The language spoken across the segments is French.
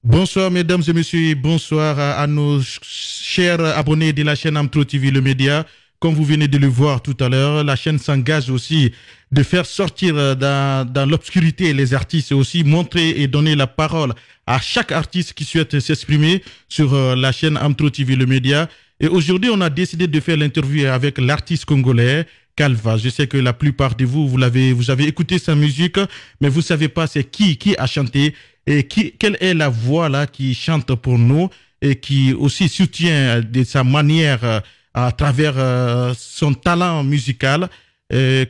Bonsoir mesdames et messieurs, et bonsoir à nos chers abonnés de la chaîne Amtro TV, le média. Comme vous venez de le voir tout à l'heure, la chaîne s'engage aussi de faire sortir dans l'obscurité les artistes et aussi montrer et donner la parole à chaque artiste qui souhaite s'exprimer sur la chaîne Amtro TV, le média. Et aujourd'hui, on a décidé de faire l'interview avec l'artiste congolais Calva. Je sais que la plupart de vous, vous avez écouté sa musique, mais vous savez pas c'est qui a chanté et quelle est la voix là qui chante pour nous et qui aussi soutient de sa manière à travers son talent musical,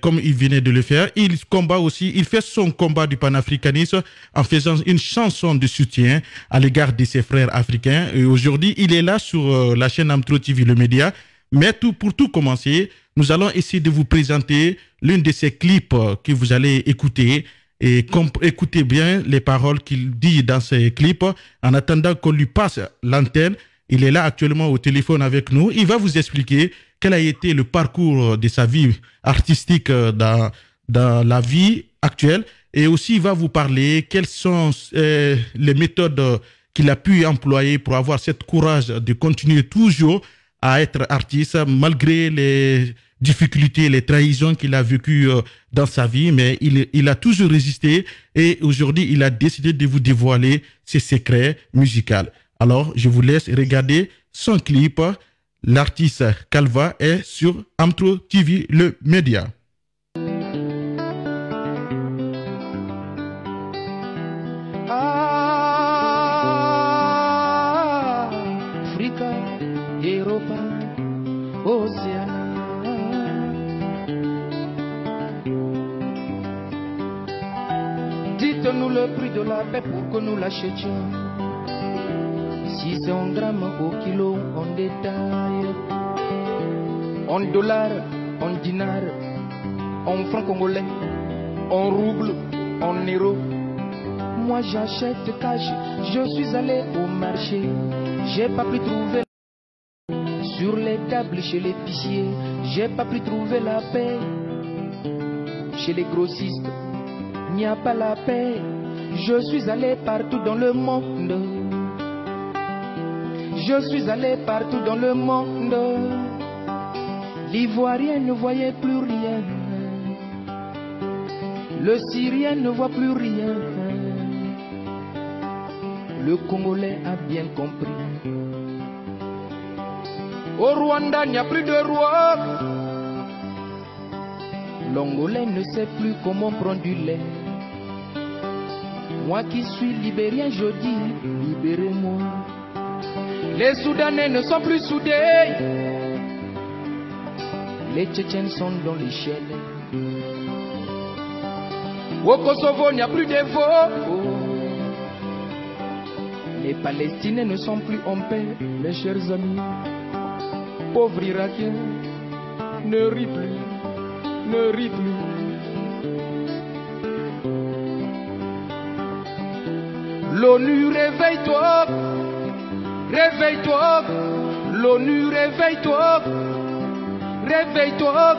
comme il venait de le faire. Il combat aussi, il fait son combat du panafricanisme en faisant une chanson de soutien à l'égard de ses frères africains. Et aujourd'hui, il est là sur la chaîne Amtro TV, le média. Mais pour tout commencer, nous allons essayer de vous présenter l'un de ces clips que vous allez écouter. Et écoutez bien les paroles qu'il dit dans ces clips. En attendant qu'on lui passe l'antenne, il est là actuellement au téléphone avec nous. Il va vous expliquer quel a été le parcours de sa vie artistique dans la vie actuelle. Et aussi, il va vous parler quelles sont les méthodes qu'il a pu employer pour avoir cette courage de continuer toujours à être artiste malgré les difficultés, les trahisons qu'il a vécues dans sa vie, mais il a toujours résisté et aujourd'hui, il a décidé de vous dévoiler ses secrets musicaux. Alors, je vous laisse regarder son clip. L'artiste Calva est sur Amtro TV, le média. Africa, Europa, Océanie. Dites-nous le prix de la paix pour que nous l'achetions. Si c'est un gramme au kilo, en détail, en dollars, en dinars, en francs congolais, en roubles, en euros. Moi j'achète cash, je suis allé au marché, j'ai pas pu trouver sur les tables chez l'épicier, j'ai pas pu trouver la paix chez les grossistes. Il n'y a pas la paix. Je suis allé partout dans le monde. Je suis allé partout dans le monde. L'Ivoirien ne voyait plus rien. Le Syrien ne voit plus rien. Le Congolais a bien compris. Au Rwanda, il n'y a plus de roi. L'Angolais ne sait plus comment prendre du lait. Moi qui suis libérien, je dis, libérez-moi. Les Soudanais ne sont plus soudés. Les Tchétchènes sont dans les chaînes. Au Kosovo, il n'y a plus de veaux. Les Palestiniens ne sont plus en paix, mes chers amis. Pauvres Irakiens, ne ris plus, ne ris plus. L'ONU, réveille-toi, réveille-toi. L'ONU, réveille-toi, réveille-toi.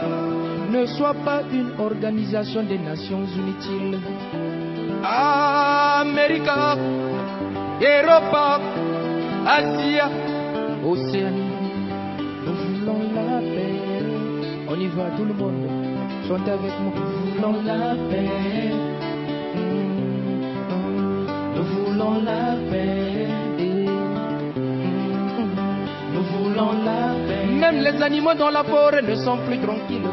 Ne sois pas une organisation des Nations Unies. Amérique, Europe, Asie, Océanie. Nous voulons la paix. On y va tout le monde. Chante avec moi. Nous voulons la paix. Nous voulons la paix. Nous voulons la paix. Même les animaux dans la forêt ne sont plus tranquilles.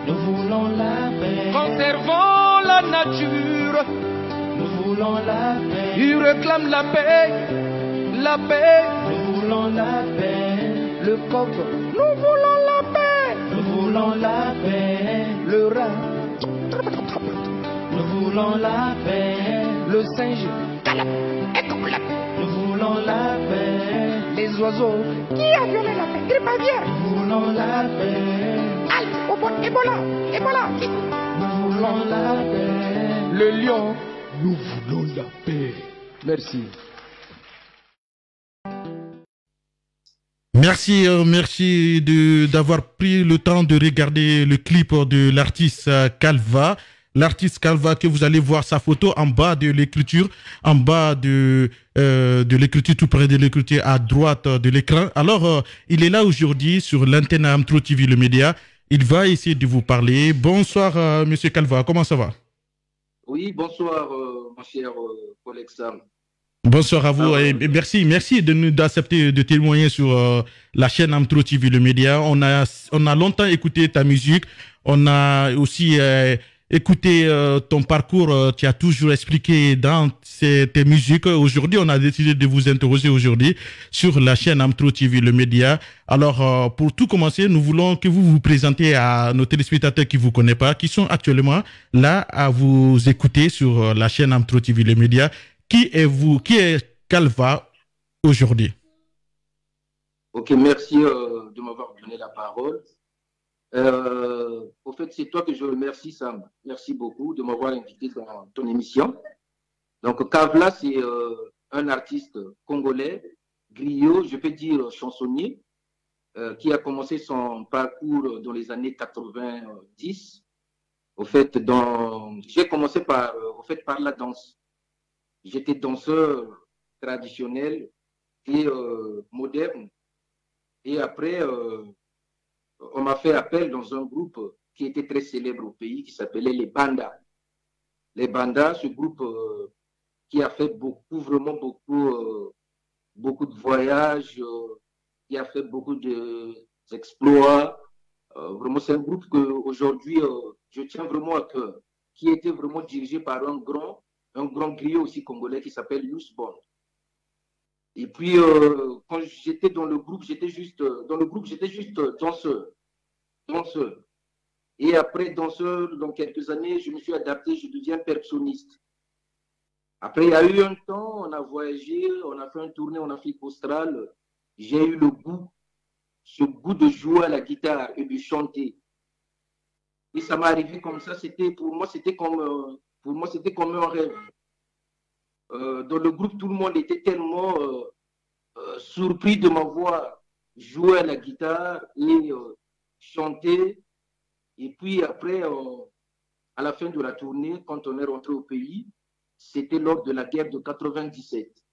Nous voulons la paix. Conservons la nature. Nous voulons la paix. Ils réclament la paix. La paix. Nous voulons la paix. Le coq. Nous voulons la paix. Nous voulons la paix. Le rat. Nous voulons la paix. Le singe. Nous voulons la paix. Les oiseaux. Qui a violé la paix? Grippe aviaire. Nous voulons la paix. Aïe, au bon Ebola. Ebola. Nous voulons la paix. Le lion. Nous voulons la paix. Merci. Merci d'avoir pris le temps de regarder le clip de l'artiste Calva. l'artiste Calva, que vous allez voir sa photo en bas de l'écriture, en bas de l'écriture, tout près de l'écriture, à droite de l'écran. Alors, il est là aujourd'hui sur l'antenne Amtro TV, le média. Il va essayer de vous parler. Bonsoir, Monsieur Calva, comment ça va? Oui, bonsoir, mon cher collègue Sam. Bonsoir à vous et merci d'accepter de témoigner sur la chaîne Amtro TV, le média. On a longtemps écouté ta musique, on a aussi écouté ton parcours, tu as toujours expliqué dans tes musiques. Aujourd'hui, on a décidé de vous interroger aujourd'hui sur la chaîne Amtro TV, le média. Alors, pour tout commencer, nous voulons que vous vous présentiez à nos téléspectateurs qui ne vous connaissent pas, qui sont actuellement là à vous écouter sur la chaîne Amtro TV, le média. Qui êtes-vous? Qui est Calva aujourd'hui? Ok, merci de m'avoir donné la parole. Au fait, c'est toi que je remercie, Sam. Merci beaucoup de m'avoir invité dans ton émission. Donc, Calva, c'est un artiste congolais, griot, je peux dire chansonnier, qui a commencé son parcours dans les années 90. Au fait, j'ai commencé par la danse. J'étais danseur traditionnel et moderne. Et après, on m'a fait appel dans un groupe qui était très célèbre au pays, qui s'appelait les Bandas. Les Bandas, ce groupe qui a fait vraiment beaucoup de voyages, qui a fait beaucoup d'exploits. Vraiment, c'est un groupe qu'aujourd'hui, je tiens vraiment à cœur, qui était vraiment dirigé par un grand griot aussi congolais qui s'appelle Youssou Bond. Et puis, quand j'étais dans le groupe, j'étais juste danseur. Et après, danseur, dans quelques années, je me suis adapté, je deviens percussionniste. Après, il y a eu un temps, on a voyagé, on a fait une tournée en Afrique australe. J'ai eu ce goût de jouer à la guitare et de chanter. Et ça m'est arrivé comme ça, pour moi, c'était comme un rêve. Dans le groupe, tout le monde était tellement surpris de m'avoir joué à la guitare et chanter. Et puis après, à la fin de la tournée, quand on est rentré au pays, c'était lors de la guerre de 97.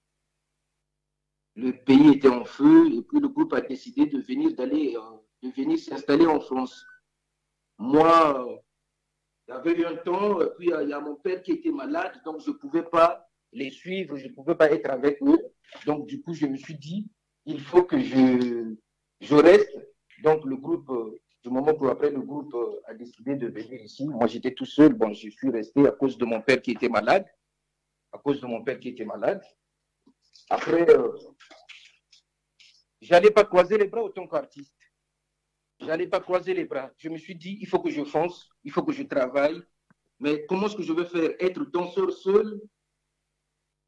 Le pays était en feu et puis le groupe a décidé de venir s'installer en France. Moi, il y avait eu un temps, puis il y a mon père qui était malade, donc je ne pouvais pas les suivre, je ne pouvais pas être avec eux. Donc, du coup, je me suis dit, il faut que je reste. Donc, le groupe, du moment où après, le groupe a décidé de venir ici. Moi, j'étais tout seul. Bon, je suis resté à cause de mon père qui était malade. Après, je n'allais pas croiser les bras autant qu'artiste. Je n'allais pas croiser les bras. Je me suis dit, il faut que je fonce, il faut que je travaille. Mais comment est-ce que je vais faire? Être danseur seul,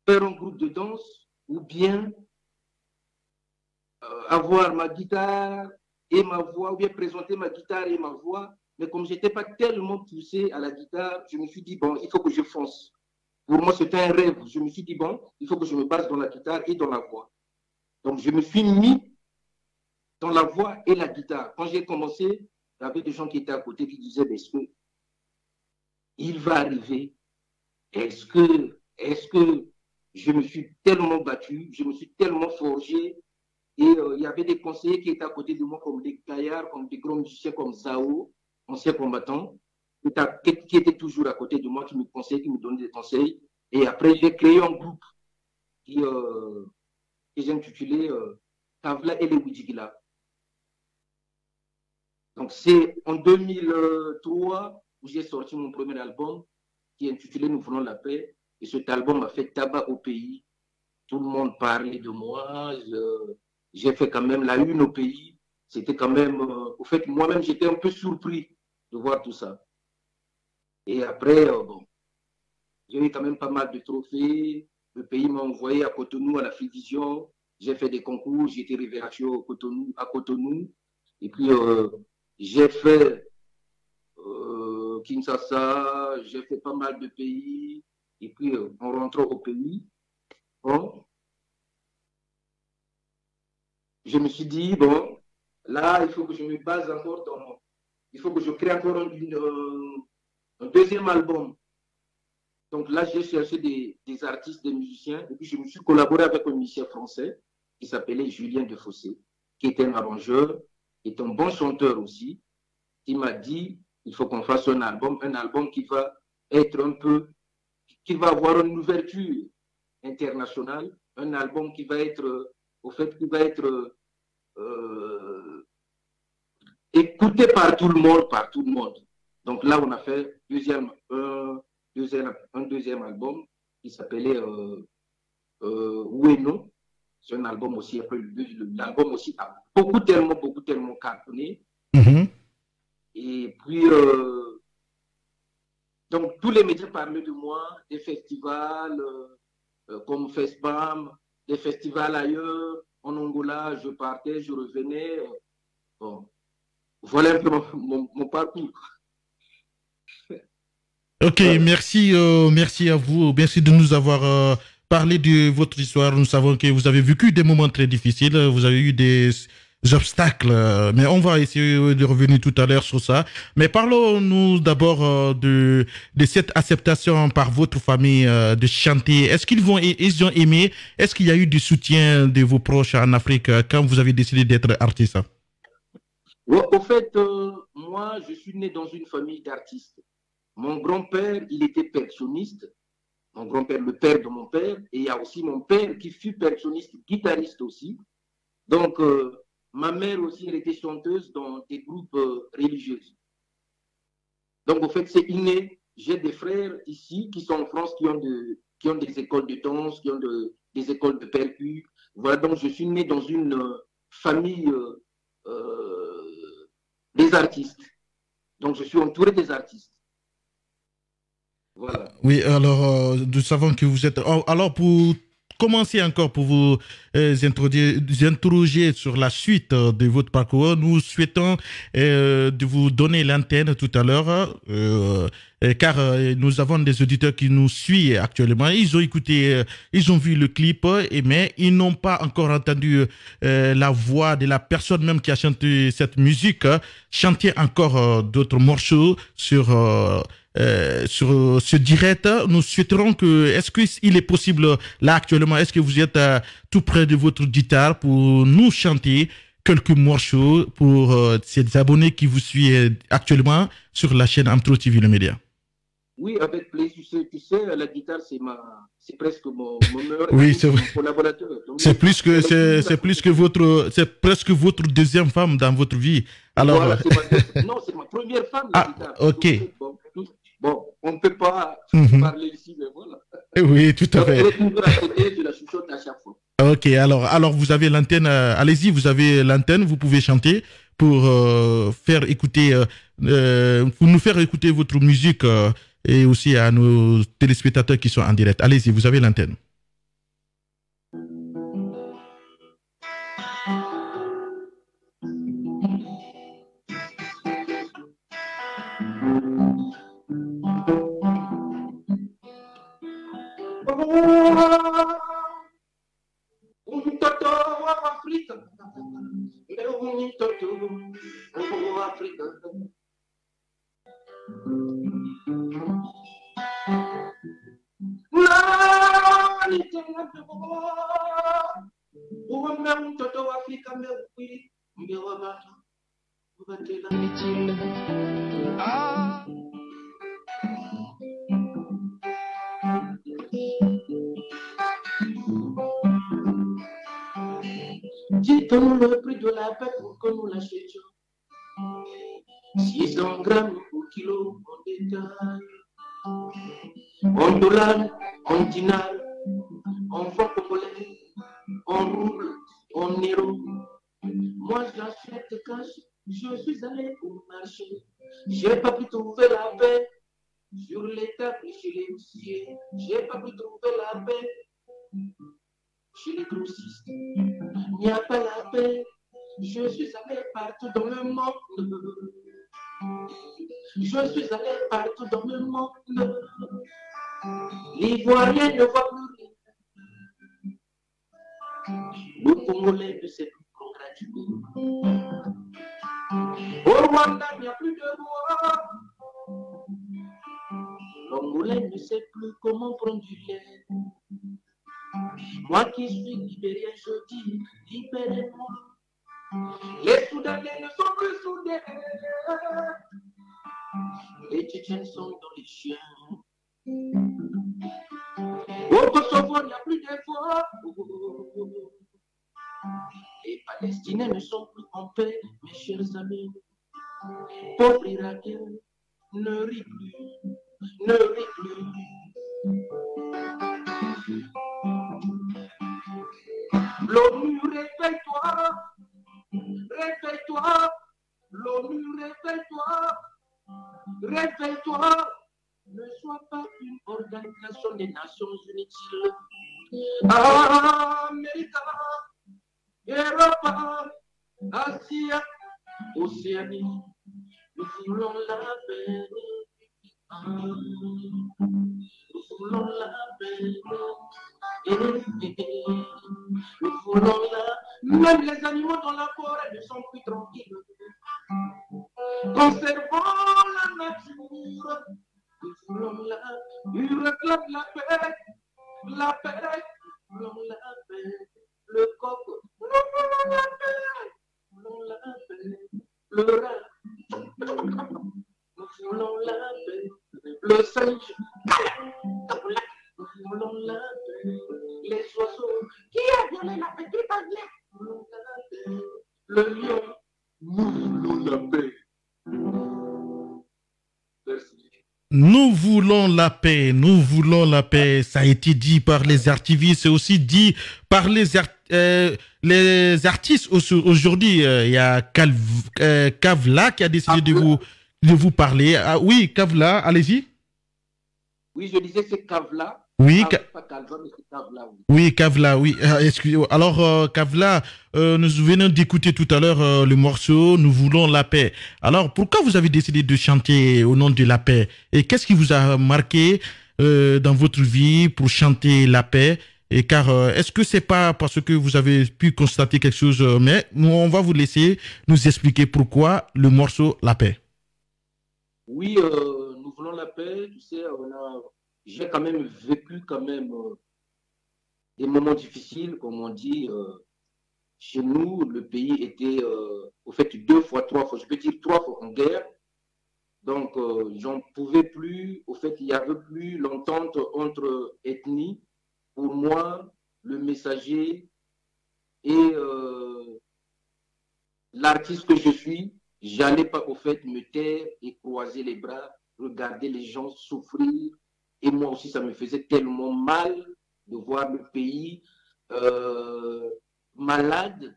faire un groupe de danse, ou bien avoir ma guitare et ma voix, ou bien présenter ma guitare et ma voix. Mais comme je n'étais pas tellement poussé à la guitare, je me suis dit, bon, il faut que je fonce. Pour moi, c'était un rêve. Je me suis dit, bon, il faut que je me base dans la guitare et dans la voix. Donc, je me suis mis dans la voix et la guitare. Quand j'ai commencé, il y avait des gens qui étaient à côté qui disaient, est-ce que il va arriver? Est-ce que je me suis tellement battu, je me suis tellement forgé, et il y avait des conseillers qui étaient à côté de moi, comme des gaillards, comme des grands musiciens comme Zao, anciens combattants, qui étaient toujours à côté de moi, qui me conseillaient, qui me donnaient des conseils. Et après, j'ai créé un groupe que j'ai intitulé Kavla et les Wujigila. Donc, c'est en 2003 où j'ai sorti mon premier album qui est intitulé Nous voulons la paix. Et cet album a fait tabac au pays. Tout le monde parlait de moi. J'ai fait quand même la une au pays. C'était quand même... au fait, moi-même, j'étais un peu surpris de voir tout ça. Et après, bon, j'ai eu quand même pas mal de trophées. Le pays m'a envoyé à Cotonou, à la Vision. J'ai fait des concours. J'ai été révératieux à Cotonou. Et puis, j'ai fait Kinshasa, j'ai fait pas mal de pays. Et puis, en rentrant au pays, bon, je me suis dit, bon, là, il faut que je me base encore il faut que je crée encore un deuxième album. Donc là, j'ai cherché des artistes, des musiciens, et puis je me suis collaboré avec un musicien français qui s'appelait Julien Defossé, qui était un arrangeur, qui est un bon chanteur aussi. Il m'a dit, il faut qu'on fasse un album qui va être un peu, qui va avoir une ouverture internationale, un album qui va être, au fait, qui va être écouté par tout le monde, Donc là, on a fait un deuxième album qui s'appelait Oueno. C'est un album aussi, l'album aussi a beaucoup tellement cartonné. Et puis, donc tous les médias parlaient de moi, des festivals comme FESPAM, des festivals ailleurs. En Angola, je partais, je revenais. Bon, voilà un peu mon parcours. Ok, merci, merci à vous. Merci de nous avoir parlé de votre histoire. Nous savons que vous avez vécu des moments très difficiles. Vous avez eu des obstacles, mais on va essayer de revenir tout à l'heure sur ça. Mais parlons-nous d'abord de cette acceptation par votre famille de chanter. Est-ce ils ont aimé? Est-ce qu'il y a eu du soutien de vos proches en Afrique quand vous avez décidé d'être artiste? Ouais, au fait, moi, je suis né dans une famille d'artistes. Mon grand-père, il était percussionniste. Mon grand-père, le père de mon père. Et il y a aussi mon père qui fut percussionniste, guitariste aussi. Donc, ma mère aussi, elle était chanteuse dans des groupes religieux. Donc, au fait, c'est inné. J'ai des frères ici qui sont en France, qui ont des écoles de danse, qui ont des écoles de percu. Voilà, donc je suis né dans une famille des artistes. Donc, je suis entouré des artistes. Voilà. Oui, alors, nous savons que vous êtes... alors, pour commencer encore, pour vous interroger sur la suite de votre parcours, nous souhaitons de vous donner l'antenne tout à l'heure, car nous avons des auditeurs qui nous suivent actuellement. Ils ont écouté, ils ont vu le clip, mais ils n'ont pas encore entendu la voix de la personne même qui a chanté cette musique, chanter encore d'autres morceaux sur ce direct. Nous souhaiterons que, est-ce qu'il est possible là actuellement, est-ce que vous êtes tout près de votre guitare pour nous chanter quelques morceaux pour ces abonnés qui vous suivent actuellement sur la chaîne Amtro TV Le Média? Oui, avec plaisir. Tu sais, la guitare, c'est presque mon meilleur oui, c'est mon collaborateur. C'est presque votre deuxième femme dans votre vie. Alors, voilà, c'est ma première femme, la guitare. Ok. Bon, on ne peut pas parler ici, mais voilà. Oui, tout à fait. Elle est toujours à côté, je la chuchote à chaque fois. Ok, alors vous avez l'antenne. Allez-y, vous avez l'antenne. Vous pouvez chanter pour faire écouter, pour nous faire écouter votre musique et aussi à nos téléspectateurs qui sont en direct. Allez-y, vous avez l'antenne. Mtoto wa Afrika, leo mtoto wa Afrika. Nani tena uwe mtoto wa Afrika meukwili mbewa batu ubatela mitile. Dites-nous le prix de la paix pour que nous l'achetions. 600 grammes au kilo en détail. En dollars, en dinars, en francs congolais, en roubles, en euros. Moi j'achète cash, je suis allé au marché. J'ai pas pu trouver la paix sur les tables chez les huissiers. J'ai pas pu trouver la paix chez les grossistes. Il n'y a pas la paix. Je suis allé partout dans le monde. Je suis allé partout dans le monde. L'Ivoirien ne voit plus rien. Le Congolais ne sait plus congratuler. Au Rwanda, il n'y a plus de loi. L'homme moulin ne sait plus comment prendre du lait. Moi qui suis libéré, je dis, libérez-moi. Les Soudanais ne sont plus soudés. Les Tchétchènes sont dans les chiens. Au Kosovo, il n'y a plus d'efforts. Les Palestiniens ne sont plus en paix, mes chers amis. Pauvre Irakien, ne ris plus, ne ris plus. L'ONU, réveille-toi, réveille-toi. L'ONU, réveille-toi, réveille-toi. Ne sois pas une organisation des Nations Unies. Amérique, Europe, Asie, Océanie, nous voulons la paix. Nous voulons la paix. Nous voulons la... Même les animaux dans la forêt ne sont plus tranquilles. Conservons la nature. Nous voulons la... Nous réclament la paix. La paix. Nous voulons la paix. Le coq. Nous voulons la paix. Nous voulons la paix. Le rat. Nous voulons la paix. Le singe. Nous voulons la paix. Les oiseaux. Qui a violé la petite Anglaise? Nous voulons la paix. Le lion. Nous voulons la paix. Merci. Nous voulons la paix, nous voulons la paix. Ça a été dit par les activistes, c'est aussi dit par les artistes aujourd'hui. Il y a Kavla qui a décidé de vous parler. Ah, oui, Kavla, allez-y. Oui, je disais c'est Kavla. Oui, pas Kavla, mais c'est Kavla. Oui, oui, Kavla, oui. Excusez-moi. Alors, Kavla, nous venons d'écouter tout à l'heure le morceau Nous voulons la paix. Alors, pourquoi vous avez décidé de chanter au nom de la paix? Et qu'est-ce qui vous a marqué dans votre vie pour chanter la paix? Et car, est-ce que c'est pas parce que vous avez pu constater quelque chose, mais nous, on va vous laisser nous expliquer pourquoi le morceau La paix. Oui, nous voulons la paix. Tu sais, j'ai quand même vécu des moments difficiles, comme on dit. Chez nous, le pays était, au fait, 2 fois, 3 fois, je peux dire 3 fois en guerre. Donc, j'en pouvais plus. Au fait, il n'y avait plus l'entente entre ethnies. Pour moi, le messager et l'artiste que je suis, j'allais pas, au fait, me taire et croiser les bras, regarder les gens souffrir. Et moi aussi, ça me faisait tellement mal de voir le pays malade.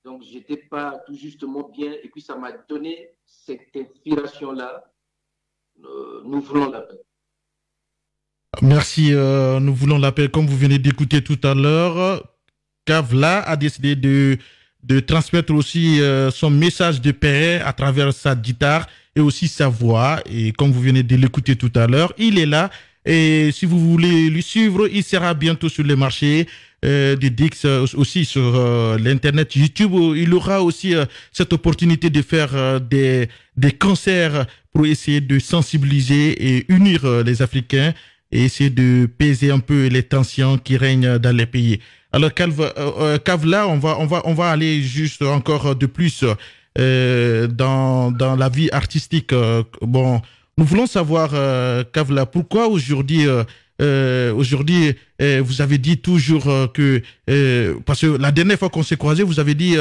Donc, je n'étais pas tout justement bien. Et puis, ça m'a donné cette inspiration-là. Nous voulons la paix. Merci. Nous voulons la paix. Comme vous venez d'écouter tout à l'heure, Kavla a décidé de transmettre aussi son message de paix à travers sa guitare et aussi sa voix. Et comme vous venez de l'écouter tout à l'heure, il est là. Et si vous voulez lui suivre, il sera bientôt sur le marché de Dix, aussi sur l'internet YouTube. Il aura aussi cette opportunité de faire des concerts pour essayer de sensibiliser et unir les Africains et essayer de peser un peu les tensions qui règnent dans les pays. Alors Kavla, on va aller juste encore de plus dans la vie artistique. Bon, nous voulons savoir, Kavla, pourquoi aujourd'hui, vous avez dit toujours que, parce que la dernière fois qu'on s'est croisés, vous avez dit,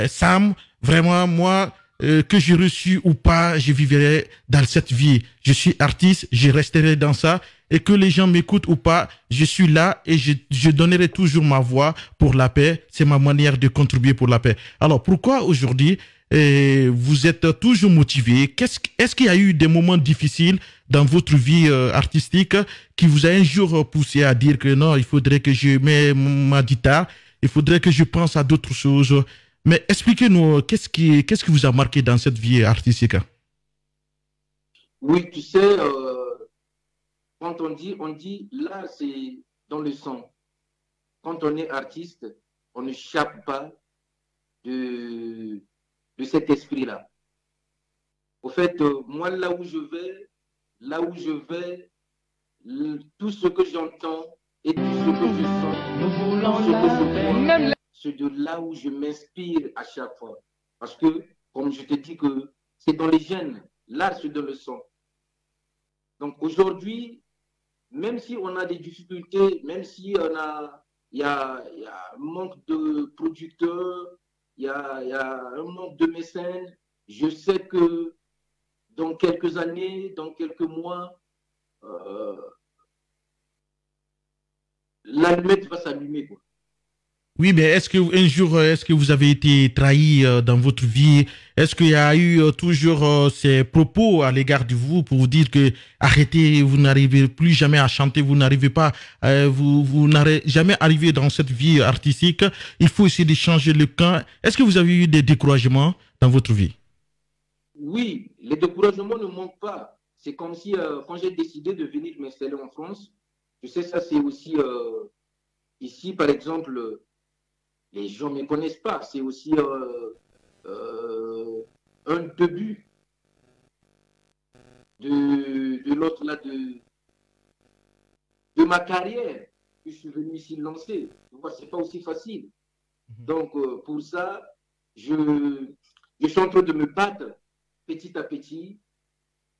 Sam, vraiment, moi, que j'ai reçu ou pas, je vivrai dans cette vie. Je suis artiste, je resterai dans ça. Et que les gens m'écoutent ou pas, je suis là et je donnerai toujours ma voix pour la paix. C'est ma manière de contribuer pour la paix. Alors, pourquoi aujourd'hui, vous êtes toujours motivé? Est-ce qu'il y a eu des moments difficiles dans votre vie artistique qui vous a un jour poussé à dire que non, il faudrait que je mette ma guitare, il faudrait que je pense à d'autres choses? Mais expliquez-nous, qu'est-ce qui vous a marqué dans cette vie artistique? Oui, tu sais, quand on dit là, c'est dans le sang. Quand on est artiste, on ne chape pas de cet esprit-là. Au fait, moi, là où je vais, là où je vais, tout ce que j'entends et tout ce que je sens, Nous voulons tout ce que je la paix. vois, Même c'est de là où je m'inspire à chaque fois. Parce que, comme je te dis que c'est dans les gènes, l'art c'est dans le sang. Donc aujourd'hui, même si on a des difficultés, même si il y a un manque de producteurs, il y a un manque de mécènes, je sais que dans quelques années, dans quelques mois, l'allumette va s'allumer, quoi. Oui, mais est-ce que un jour, est-ce que vous avez été trahi dans votre vie? Est-ce qu'il y a eu toujours ces propos à l'égard de vous pour vous dire que arrêtez, vous n'arrivez plus jamais à chanter, vous n'arrivez pas, vous n'arrivez jamais arrivé dans cette vie artistique. Il faut essayer de changer le camp. Est-ce que vous avez eu des découragements dans votre vie? Oui, les découragements ne manquent pas. C'est comme si quand j'ai décidé de venir m'installer en France, tu sais, ça c'est aussi ici, par exemple, les gens ne me connaissent pas. C'est aussi un début de l'autre là de ma carrière que je suis venu ici lancer. Tu vois, c'est pas aussi facile. Donc pour ça, je suis en train de me battre petit à petit.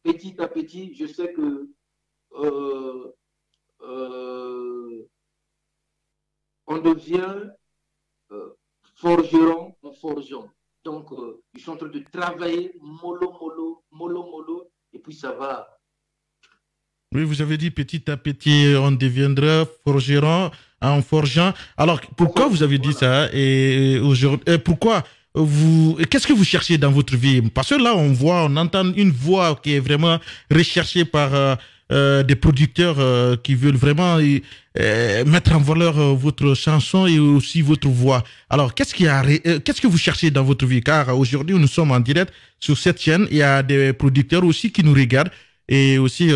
Petit à petit, je sais que on devient forgeron en forgeant. Donc, je suis en train de travailler mollo, mollo, mollo, mollo, et puis ça va. Oui, vous avez dit petit à petit, on deviendra forgeron en forgeant. Alors, pourquoi vous avez dit ça et aujourd'hui, pourquoi vous, qu'est-ce que vous cherchez dans votre vie? Parce que là, on entend une voix qui est vraiment recherchée par des producteurs qui veulent vraiment mettre en valeur votre chanson et aussi votre voix. Alors, qu'est-ce que vous cherchez dans votre vie? Car aujourd'hui, nous sommes en direct sur cette chaîne. Il y a des producteurs aussi qui nous regardent et aussi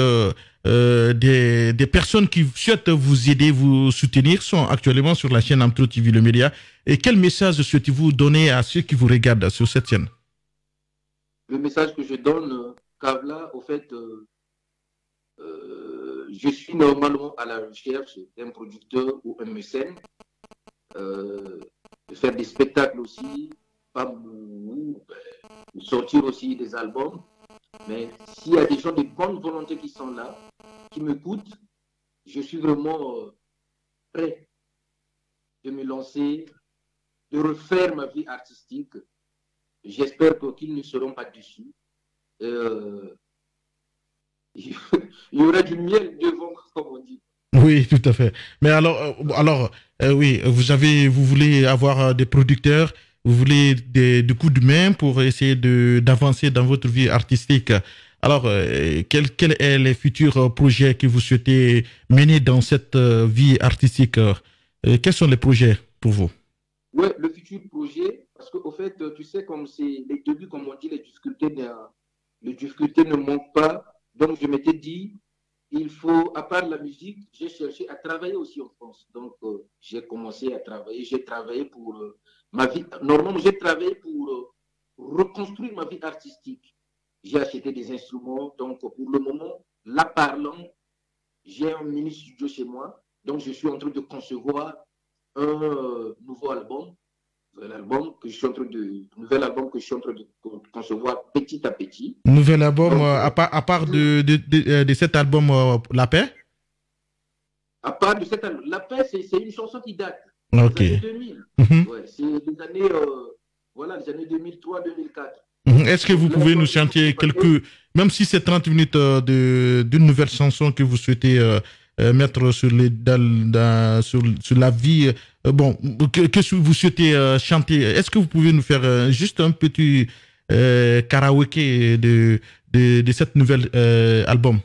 des personnes qui souhaitent vous aider, vous soutenir, sont actuellement sur la chaîne Amtro TV, le média. Et quel message souhaitez-vous donner à ceux qui vous regardent sur cette chaîne? Le message que je donne, Kavla, au fait, je suis normalement à la recherche d'un producteur ou un mécène, de faire des spectacles aussi, de sortir aussi des albums. Mais s'il y a des gens de bonne volonté qui sont là, qui m'écoutent, je suis vraiment prêt de me lancer, de refaire ma vie artistique. J'espère qu'ils ne seront pas déçus. Il y aura du miel devant, comme on dit. Oui, tout à fait. Mais oui, vous voulez avoir des producteurs, vous voulez des coups de main pour essayer d'avancer dans votre vie artistique. Alors, quels sont les futurs projets que vous souhaitez mener dans cette vie artistique? Quels sont les projets pour vous? Oui, le futur projet, parce qu'au fait, tu sais, comme c'est les débuts, comme on dit, les difficultés ne manquent pas. Donc, je m'étais dit, il faut, à part la musique, j'ai cherché à travailler aussi en France. Donc, j'ai commencé à travailler. J'ai travaillé pour ma vie. Normalement, j'ai travaillé pour reconstruire ma vie artistique. J'ai acheté des instruments. Donc, pour le moment, là parlant, j'ai un mini studio chez moi. Donc, je suis en train de concevoir un nouveau album. Nouvel album que je suis en train de concevoir petit à petit. Nouvel album, Donc, à part de cet album La Paix? À part de cet album, La Paix, c'est une chanson qui date Ok. des années 2000. Ouais, c'est des années, voilà, les années 2003-2004. Est-ce que vous pouvez nous chanter même si c'est 30 minutes d'une nouvelle chanson que vous souhaitez mettre sur la vie, que vous souhaitez chanter? Est-ce que vous pouvez nous faire juste un petit karaoké de cette nouvelle album?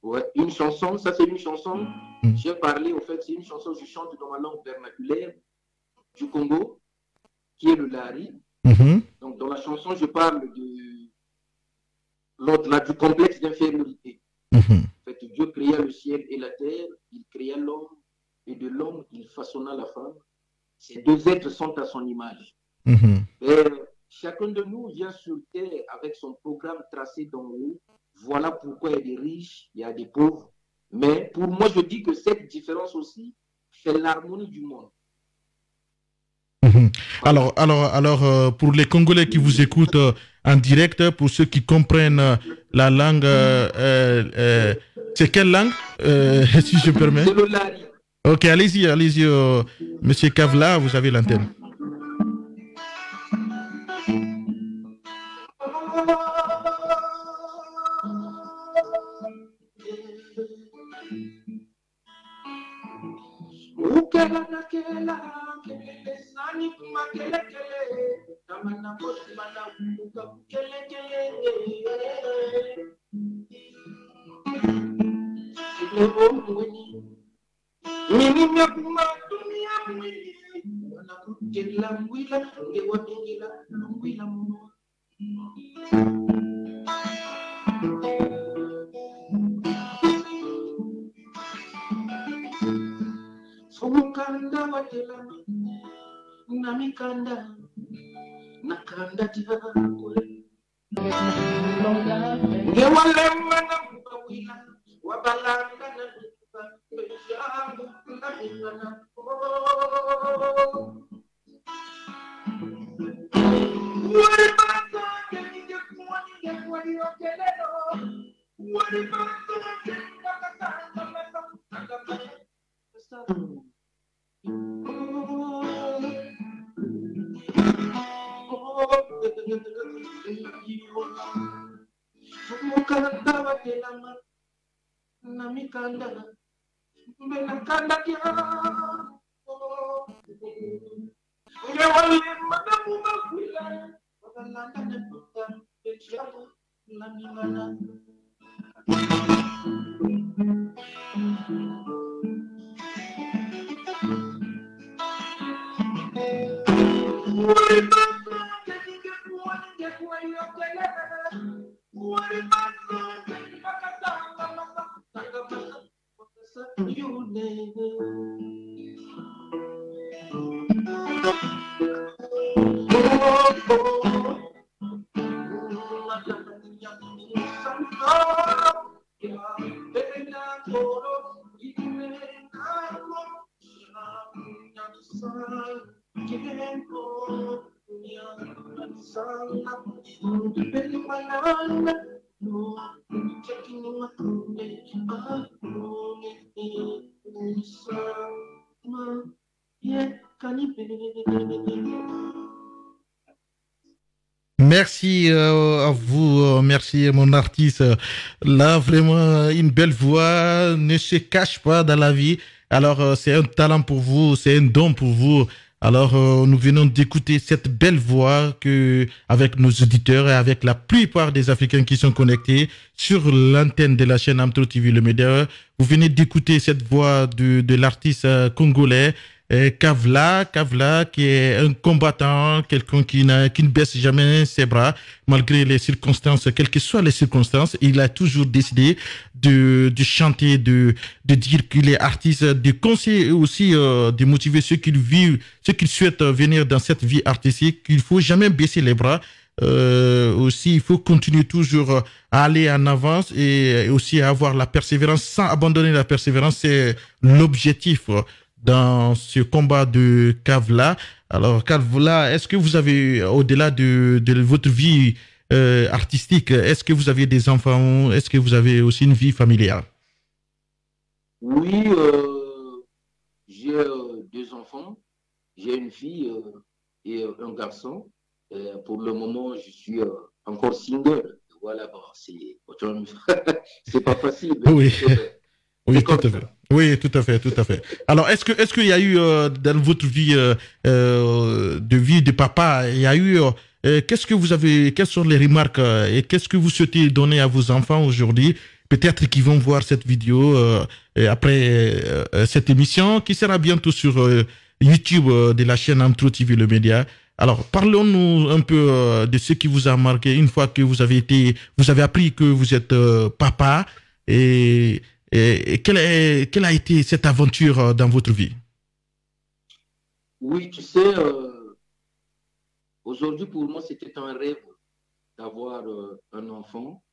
Ouais, une chanson, ça c'est une chanson, j'ai parlé, au fait, c'est une chanson que je chante dans ma langue vernaculaire du Congo, qui est le Lari. Donc dans la chanson, je parle du complexe d'infériorité. En fait, Dieu créa le ciel et la terre, il créa l'homme, et de l'homme, il façonna la femme. Ces deux êtres sont à son image. Et chacun de nous vient sur terre avec son programme tracé d'en haut Voilà pourquoi il y a des riches, il y a des pauvres. Mais pour moi, je dis que cette différence aussi fait l'harmonie du monde. Mhm. Pour les Congolais qui vous écoutent en direct, pour ceux qui comprennent la langue, c'est quelle langue, si je permets? C'est le lari. Ok, allez-y, Monsieur Kavla, vous avez l'antenne. Namikanda nakanda tia Merci à vous, merci mon artiste. Là, vraiment, une belle voix ne se cache pas dans la vie. Alors, c'est un talent pour vous, c'est un don pour vous. Alors, nous venons d'écouter cette belle voix que, avec nos auditeurs et avec la plupart des Africains qui sont connectés sur l'antenne de la chaîne Amtro TV, le média. Vous venez d'écouter cette voix de l'artiste congolais. Kavla, qui est un combattant, quelqu'un qui ne baisse jamais ses bras, malgré les circonstances, quelles que soient les circonstances, il a toujours décidé de chanter, de dire qu'il est artiste, de conseiller aussi, de motiver ceux qui vivent, ceux qui souhaitent venir dans cette vie artistique, qu'il faut jamais baisser les bras. Aussi, il faut continuer toujours à aller en avance et aussi à avoir la persévérance sans abandonner la persévérance. C'est l'objectif dans ce combat de Kavla. Alors, Kavla, est-ce que vous avez, au-delà de votre vie artistique, est-ce que vous avez des enfants? Est-ce que vous avez aussi une vie familiale? Oui, j'ai deux enfants. J'ai une fille et un garçon. Pour le moment, je suis encore single. Voilà, bon, c'est pas facile. Oui. Oui, tout à fait. Oui, tout à fait. Alors, est-ce qu'il y a eu dans votre vie de vie de papa, il y a eu quelles sont les remarques et qu'est-ce que vous souhaitez donner à vos enfants aujourd'hui, peut-être qu'ils vont voir cette vidéo après cette émission qui sera bientôt sur YouTube de la chaîne Amtro TV le média. Alors, parlons-nous un peu de ce qui vous a marqué une fois que vous avez appris que vous êtes papa et quelle a été cette aventure dans votre vie? Oui, tu sais, aujourd'hui pour moi c'était un rêve d'avoir un enfant.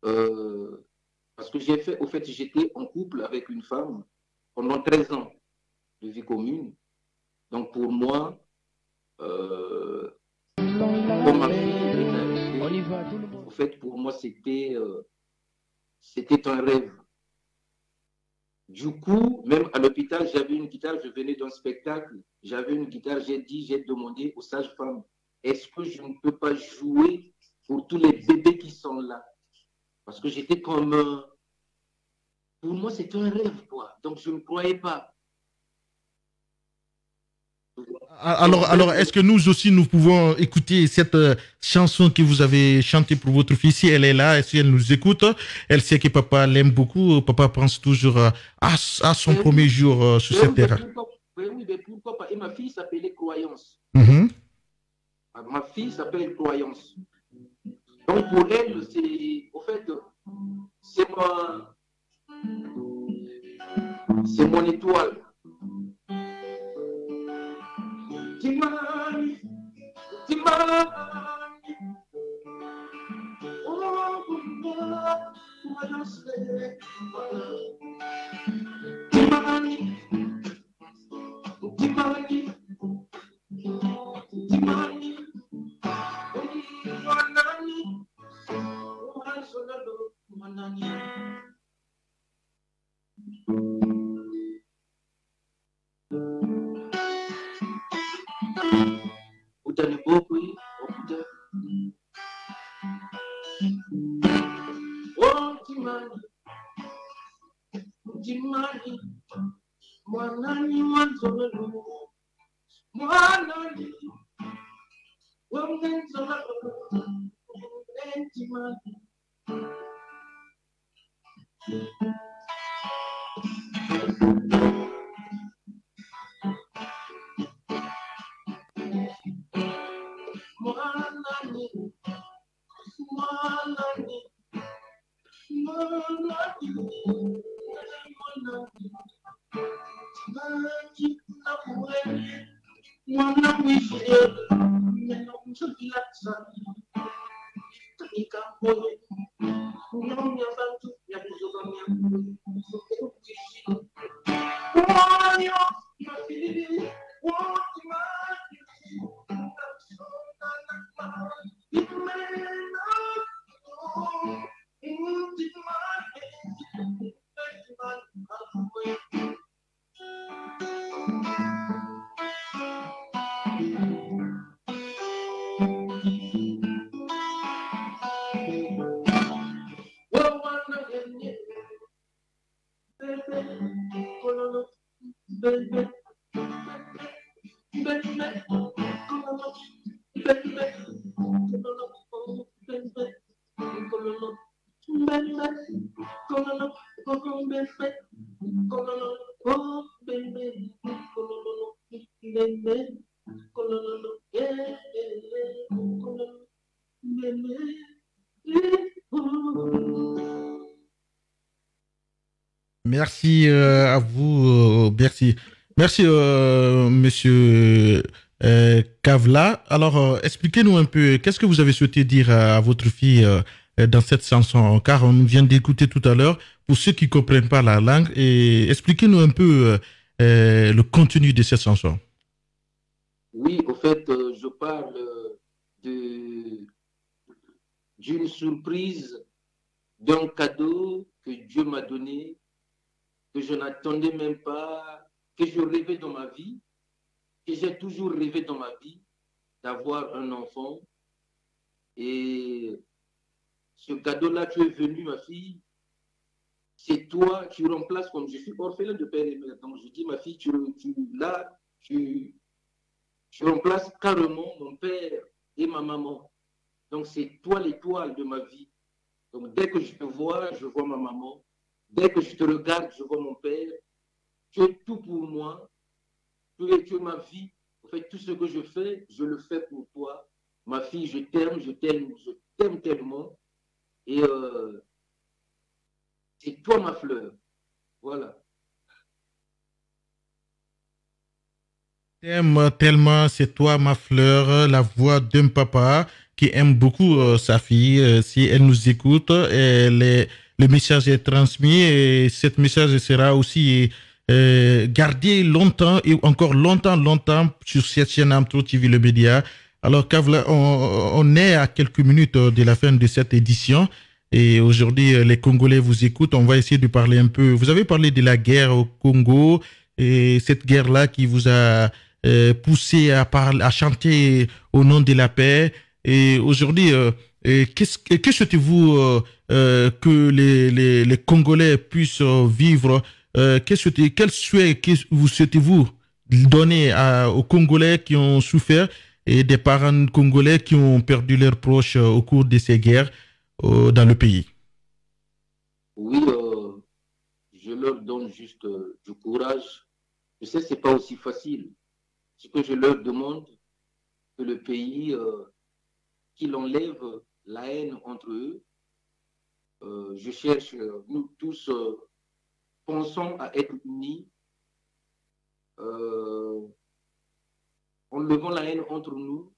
Parce que j'étais en couple avec une femme pendant 13 ans de vie commune. Donc pour moi, comme ma fille est arrivée, au fait, pour moi, c'était un rêve. Du coup, même à l'hôpital, j'avais une guitare, je venais d'un spectacle, j'avais une guitare, j'ai demandé aux sages-femmes, est-ce que je ne peux pas jouer pour tous les bébés qui sont là? Parce que j'étais comme... pour moi, c'était un rêve, quoi. Donc, je ne croyais pas. Alors est-ce que nous aussi, nous pouvons écouter cette chanson que vous avez chantée pour votre fille? Si elle est là, si elle nous écoute, elle sait que papa l'aime beaucoup. Papa pense toujours à son premier jour sur cette terre. Oui, mais pourquoi pas? Et ma fille s'appelait Croyance. Mm-hmm. Ma fille s'appelle Croyance. Donc, pour elle, c'est... Au fait, c'est mon étoile. Timani, Timani, oh, Timani, Timani, Timani, Manani. Utani bokui, okuta. Oh, Timani, Timani, Manani, Manzolo, Manani, Woman, Timani. Merci à vous, merci. Merci, monsieur Kavla. Alors, expliquez-nous un peu, qu'est-ce que vous avez souhaité dire à votre fille dans cette chanson, car on vient d'écouter tout à l'heure, pour ceux qui ne comprennent pas la langue, et expliquez-nous un peu le contenu de cette chanson. Oui, au fait, je parle d'une surprise, d'un cadeau que Dieu m'a donné, que je n'attendais même pas, que je rêvais dans ma vie, que j'ai toujours rêvé dans ma vie, d'avoir un enfant. Et ce cadeau-là, tu es venu, ma fille, c'est toi, tu remplaces, comme je suis orphelin de père et mère. Donc je dis, ma fille, tu remplaces carrément mon père et ma maman. Donc c'est toi l'étoile de ma vie. Donc dès que je te vois, je vois ma maman. Dès que je te regarde, je vois mon père. Tu es tout pour moi. Tu es ma vie. En fait, tout ce que je fais, je le fais pour toi. Ma fille, je t'aime tellement. Et c'est toi ma fleur. Voilà. T'aime tellement, c'est toi ma fleur, la voix d'un papa. qui aime beaucoup sa fille. Si elle nous écoute, le message est transmis et ce message sera aussi gardé longtemps et encore longtemps sur cette chaîne Amtro TV Le Média. Alors, Kavla, on est à quelques minutes de la fin de cette édition. Et aujourd'hui, les Congolais vous écoutent. On va essayer de parler un peu. Vous avez parlé de la guerre au Congo et cette guerre-là qui vous a poussé à chanter au nom de la paix. Et aujourd'hui, que souhaitez-vous que les Congolais puissent vivre? Quel souhait vous souhaitez-vous donner aux Congolais qui ont souffert et des parents congolais qui ont perdu leurs proches au cours de ces guerres dans le pays? Oui, je leur donne juste du courage. Je sais que ce n'est pas aussi facile. Ce que je leur demande, que le pays, qu'il enlève la haine entre eux. Je cherche, nous tous pensons à être unis, enlevant la haine entre nous.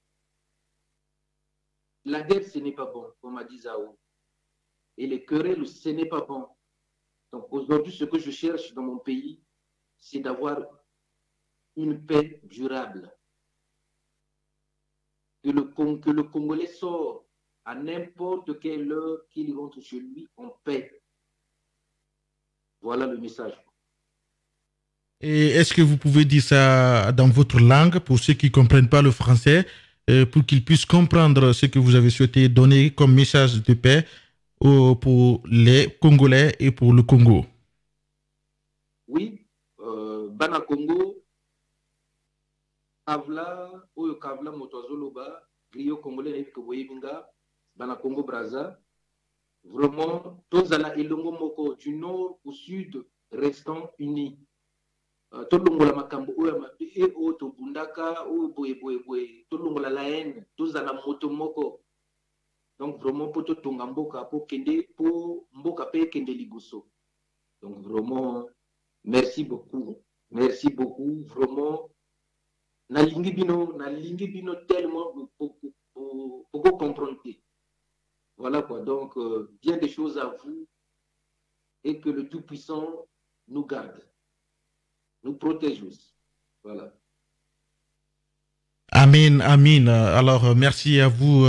La guerre, ce n'est pas bon, comme a dit Zao. Et les querelles, ce n'est pas bon. Donc aujourd'hui, ce que je cherche dans mon pays, c'est d'avoir une paix durable. Que le Congolais sort à n'importe quelle heure qu'il rentre chez lui en paix. Voilà le message. Et est-ce que vous pouvez dire ça dans votre langue pour ceux qui ne comprennent pas le français, pour qu'ils puissent comprendre ce que vous avez souhaité donner comme message de paix pour les Congolais et pour le Congo? Oui, Bana Congo, Kavla, Oyo Kavla, Motozoloba, Griot Congolais, Bana Congo Braza, vraiment, Tozala Elongo Moko, du nord au sud, restant unis. Tolongola makambo oyo mabe e o to bundaka o boye tolongola la haine tozala moto moko. Donc vraiment pour to tonga mboka pour kende pour mboka pe kende liboso. Donc vraiment merci beaucoup vraiment nalingi bino tellement pour comprendre. Voilà quoi, donc bien des choses à vous et que le Tout-Puissant nous garde. Nous protège aussi. Voilà. Amen, amen. Alors, merci à vous,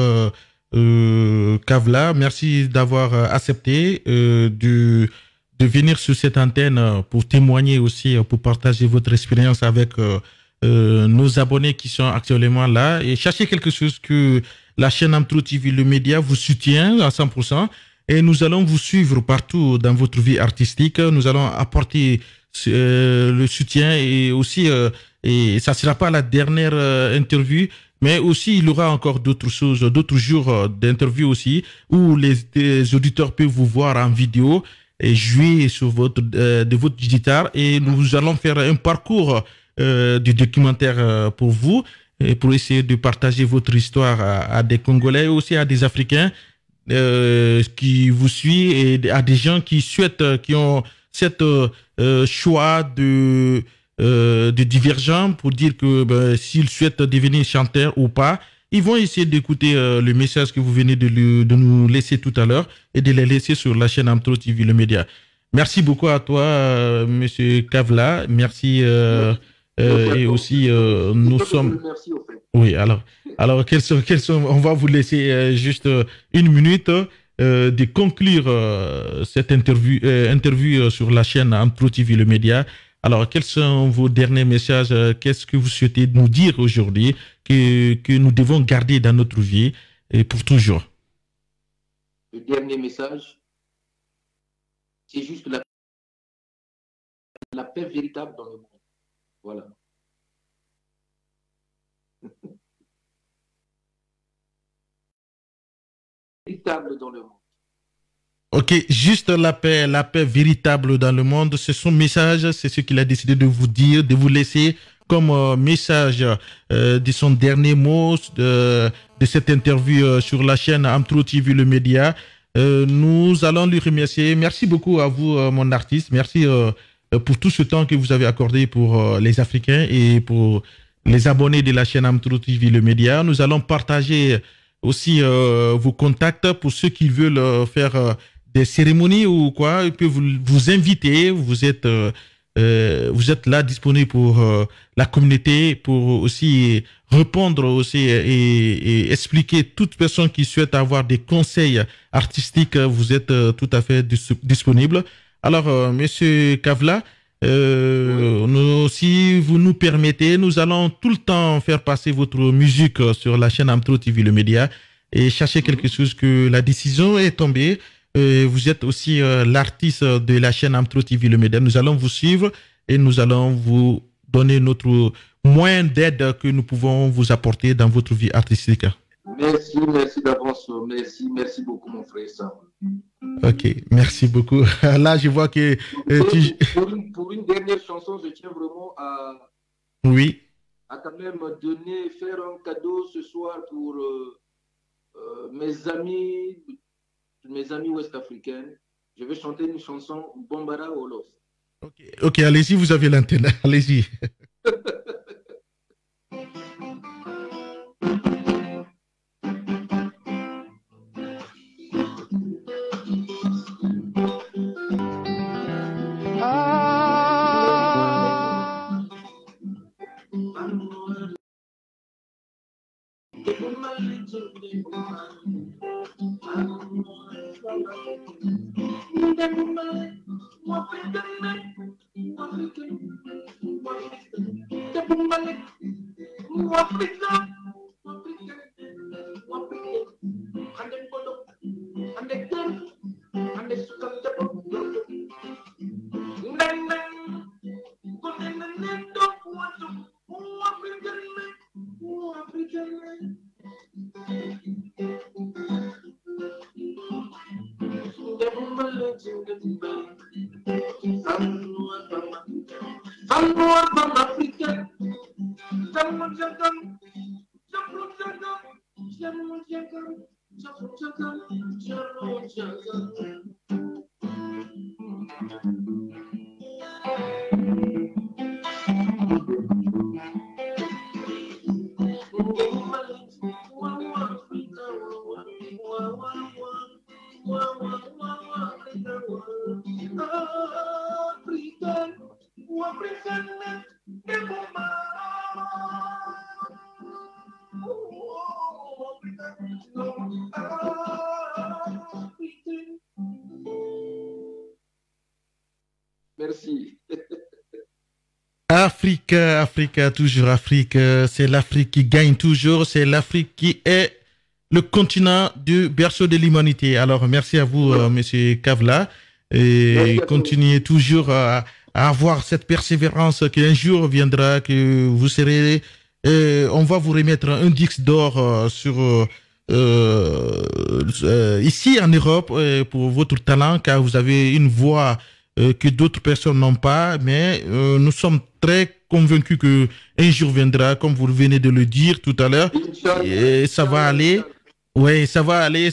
Kavla. Merci d'avoir accepté de venir sur cette antenne pour témoigner aussi, pour partager votre expérience avec nos abonnés qui sont actuellement là. Et sachez quelque chose que la chaîne Amtro TV, le média, vous soutient à 100%. Et nous allons vous suivre partout dans votre vie artistique. Nous allons apporter le soutien et aussi, et ça ne sera pas la dernière interview, mais aussi il y aura encore d'autres choses, d'autres jours d'interview aussi, où les auditeurs peuvent vous voir en vidéo et jouer sur de votre guitare. Et nous allons faire un parcours du documentaire pour vous, et pour essayer de partager votre histoire à des Congolais et aussi à des Africains qui vous suivent et à des gens qui souhaitent, qui ont cette choix de divergents pour dire que s'ils souhaitent devenir chanteurs ou pas, ils vont essayer d'écouter le message que vous venez de nous laisser tout à l'heure et de les laisser sur la chaîne Amtro TV, le média. Merci beaucoup à toi, Monsieur Kavla. Merci. Et aussi, nous sommes... Oui, alors on va vous laisser juste une minute de conclure cette interview sur la chaîne Amtro TV, le média. Alors, quels sont vos derniers messages? Qu'est-ce que vous souhaitez nous dire aujourd'hui que nous devons garder dans notre vie et pour toujours? Le dernier message, c'est juste la paix véritable dans le monde. Voilà. Véritable dans le monde. Ok, juste la paix véritable dans le monde, c'est son message, c'est ce qu'il a décidé de vous dire, de vous laisser comme message de son dernier mot de cette interview sur la chaîne Amtro TV, le média. Nous allons lui remercier. Merci beaucoup à vous, mon artiste. Merci pour tout ce temps que vous avez accordé pour les Africains et pour les abonnés de la chaîne Amtro TV, le média. Nous allons partager aussi vos contacts pour ceux qui veulent faire des cérémonies ou quoi. Ils peuvent vous inviter. Vous êtes là disponible pour la communauté, pour aussi répondre aussi et expliquer toute personne qui souhaite avoir des conseils artistiques. Vous êtes tout à fait disponible. Alors, Monsieur Kavla, nous, si vous nous permettez, nous allons tout le temps faire passer votre musique sur la chaîne Amtro TV, le média, et chercher quelque chose que la décision est tombée. Vous êtes aussi l'artiste de la chaîne Amtro TV, le média. Nous allons vous suivre et nous allons vous donner notre moyen d'aide que nous pouvons vous apporter dans votre vie artistique. Merci d'avance. Merci beaucoup, mon frère Sam. Ok, merci beaucoup. Là, je vois que... pour une dernière chanson, je tiens vraiment à... Oui. À quand même faire un cadeau ce soir pour mes amis ouest-africains. Je vais chanter une chanson Bombara Wolof. Ok, allez-y, vous avez l'antenne. Allez-y. Merci. Afrique, toujours Afrique. C'est l'Afrique qui gagne toujours. C'est l'Afrique qui est le continent du berceau de l'humanité. Alors, merci à vous, Monsieur Kavla. Et continuez toujours à avoir cette persévérance qu'un jour viendra, que vous serez... on va vous remettre un disque d'or ici en Europe pour votre talent, car vous avez une voix que d'autres personnes n'ont pas, mais nous sommes très convaincus que un jour viendra, comme vous venez de le dire tout à l'heure, et ça va aller. Oui, ça va aller.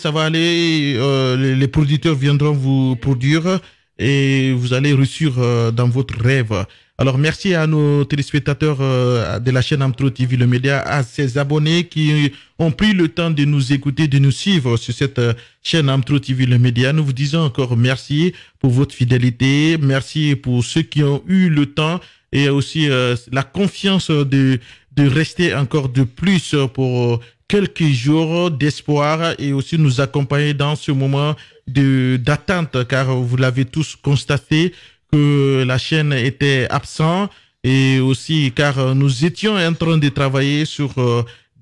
Les producteurs viendront vous produire et vous allez réussir dans votre rêve. Alors, merci à nos téléspectateurs de la chaîne Amtro TV, le média, à ses abonnés qui ont pris le temps de nous écouter, de nous suivre sur cette chaîne Amtro TV, le média. Nous vous disons encore merci pour votre fidélité. Merci pour ceux qui ont eu le temps et aussi la confiance de rester encore de plus pour quelques jours d'espoir et aussi nous accompagner dans ce moment d'attente, car vous l'avez tous constaté que la chaîne était absente, et aussi car nous étions en train de travailler sur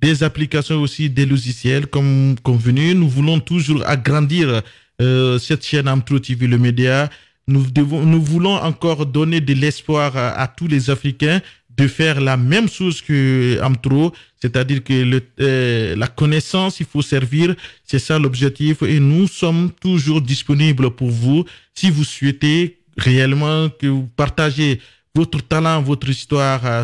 des applications aussi, des logiciels comme convenu. Nous voulons toujours agrandir cette chaîne Amtro TV, le média. Nous voulons encore donner de l'espoir à tous les Africains de faire la même chose que Amtro, c'est-à-dire que la connaissance, il faut servir, c'est ça l'objectif, et nous sommes toujours disponibles pour vous si vous souhaitez réellement que vous partagez votre talent, votre histoire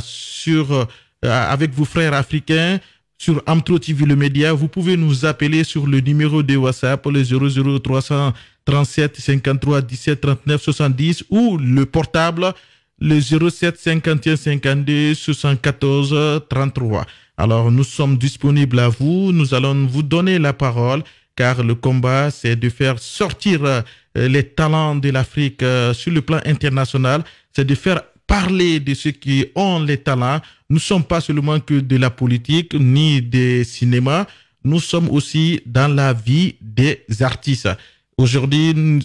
avec vos frères africains sur Amtro TV, le média. Vous pouvez nous appeler sur le numéro de WhatsApp, le 00337 53 17 39 70, ou le portable le 07 51 52 74 33. Alors, nous sommes disponibles à vous. Nous allons vous donner la parole, car le combat, c'est de faire sortir les talents de l'Afrique sur le plan international. C'est de faire parler de ceux qui ont les talents. Nous ne sommes pas seulement que de la politique, ni des cinémas. Nous sommes aussi dans la vie des artistes. Aujourd'hui,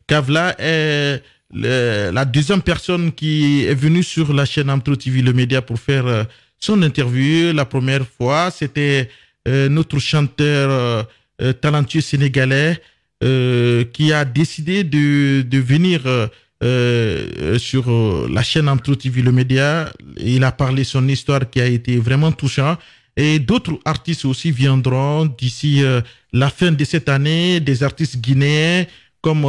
Kavla est la deuxième personne qui est venue sur la chaîne Amtro TV, le média, pour faire son interview. La première fois, c'était notre chanteur talentueux sénégalais qui a décidé de venir sur la chaîne Amtro TV, le média. Il a parlé son histoire qui a été vraiment touchante. Et d'autres artistes aussi viendront d'ici la fin de cette année, des artistes guinéens comme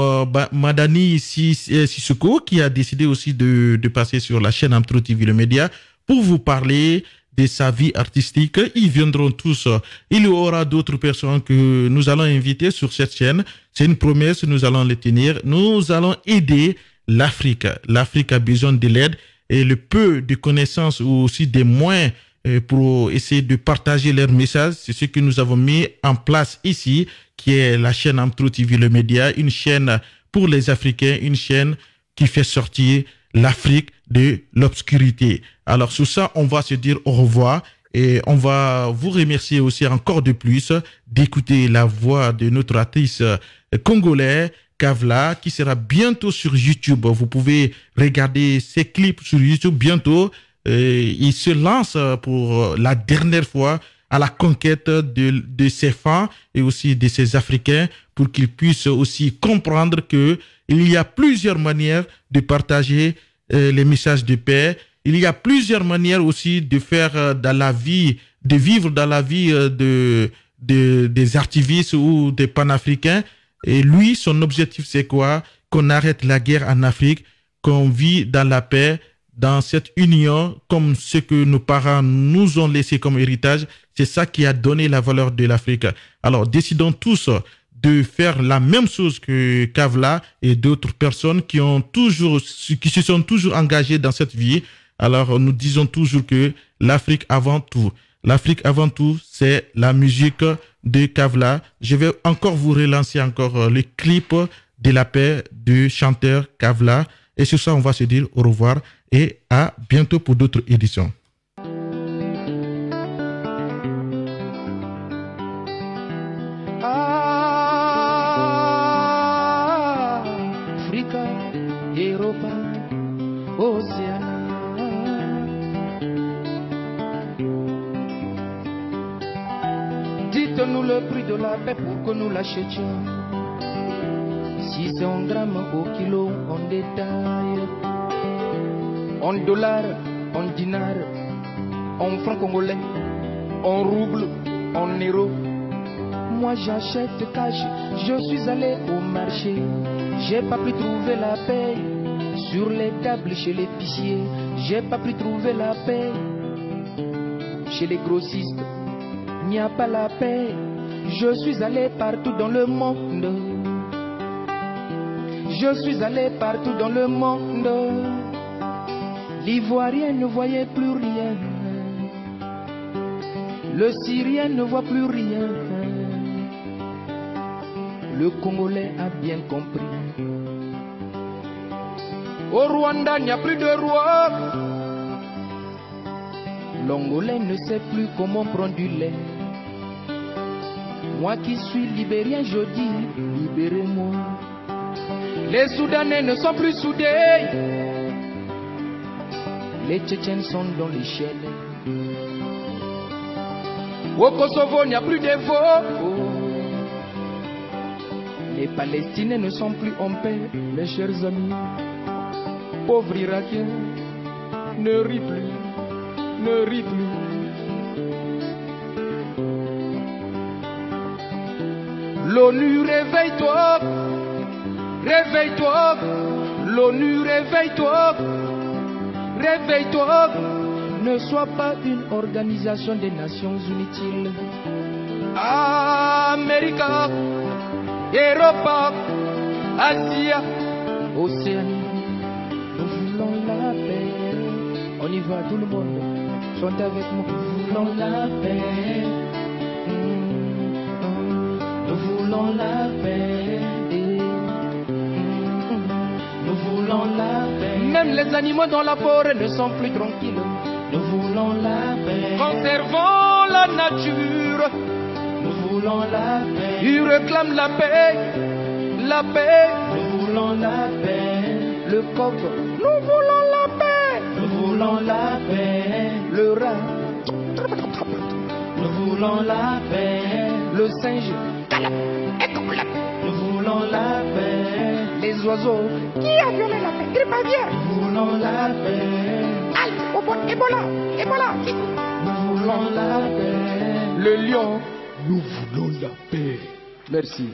Madani Sissoko, qui a décidé aussi de passer sur la chaîne Amtro TV, le média, pour vous parler de sa vie artistique. Ils viendront tous. Il y aura d'autres personnes que nous allons inviter sur cette chaîne. C'est une promesse, nous allons les tenir. Nous allons aider l'Afrique. L'Afrique a besoin de l'aide et le peu de connaissances ou aussi des moyens pour essayer de partager leurs messages. C'est ce que nous avons mis en place ici, qui est la chaîne Amtro TV, le média, une chaîne pour les Africains, une chaîne qui fait sortir l'Afrique de l'obscurité. Alors sur ça, on va se dire au revoir et on va vous remercier aussi encore de plus d'écouter la voix de notre artiste congolais, Kavla, qui sera bientôt sur YouTube. Vous pouvez regarder ses clips sur YouTube bientôt. Il se lance pour la dernière fois à la conquête de ses fans et aussi de ses Africains pour qu'ils puissent aussi comprendre que il y a plusieurs manières de partager les messages de paix. Il y a plusieurs manières aussi de faire dans la vie, de vivre dans la vie des activistes ou des panafricains. Et lui, son objectif, c'est quoi? Qu'on arrête la guerre en Afrique, qu'on vit dans la paix, dans cette union, comme ce que nos parents nous ont laissé comme héritage. C'est ça qui a donné la valeur de l'Afrique. Alors, décidons tous de faire la même chose que Kavla et d'autres personnes qui se sont toujours engagées dans cette vie. Alors, nous disons toujours que l'Afrique avant tout. L'Afrique avant tout, c'est la musique de Kavla. Je vais encore vous relancer le clip de la paix du chanteur Kavla. Et sur ça, on va se dire au revoir et à bientôt pour d'autres éditions. Africa, Europa, Océanie. Dites-nous le prix de la paix pour que nous l'achetions. Si c'est en grammes, au kilo, en détail, en dollars, en dinars, en francs congolais, en roubles, en euros. Moi j'achète cash, je suis allé au marché. J'ai pas pu trouver la paix sur les tables chez l'épicier. J'ai pas pu trouver la paix chez les grossistes. Il n'y a pas la paix. Je suis allé partout dans le monde. Je suis allé partout dans le monde. L'Ivoirien ne voyait plus rien. Le Syrien ne voit plus rien. Le Congolais a bien compris. Au Rwanda, il n'y a plus de roi. L'Angolais ne sait plus comment prendre du lait. Moi qui suis libérien, je dis, libérez-moi. Les Soudanais ne sont plus soudés. Les Tchétchènes sont dans les chaînes. Au Kosovo, il n'y a plus de veaux. Les Palestiniens ne sont plus en paix, mes chers amis. Pauvres Irakiens, ne ris plus, ne ris plus. L'ONU, réveille-toi, réveille-toi. L'ONU, réveille-toi, réveille-toi. Ne sois pas une organisation des Nations Unies. Amérique, Europe, Asie, Océanie. Nous voulons la paix. On y va tout le monde. Chantez avec moi. Nous voulons la paix. Nous voulons la paix. Nous voulons la paix. Même les animaux dans la forêt ne sont plus tranquilles. Nous voulons la paix. Conservons la nature. Nous voulons la paix. Ils réclament la paix. La paix. Nous voulons la paix. Le coq. Nous voulons la paix. Nous voulons la paix. Le rat. Nous voulons la paix. Le singe. Nous voulons la paix. Les oiseaux. Qui a violé la paix? Grippe aviaire. Nous voulons la paix. Ebola. Ebola. Nous voulons la paix. Le lion. Nous voulons la paix. Merci.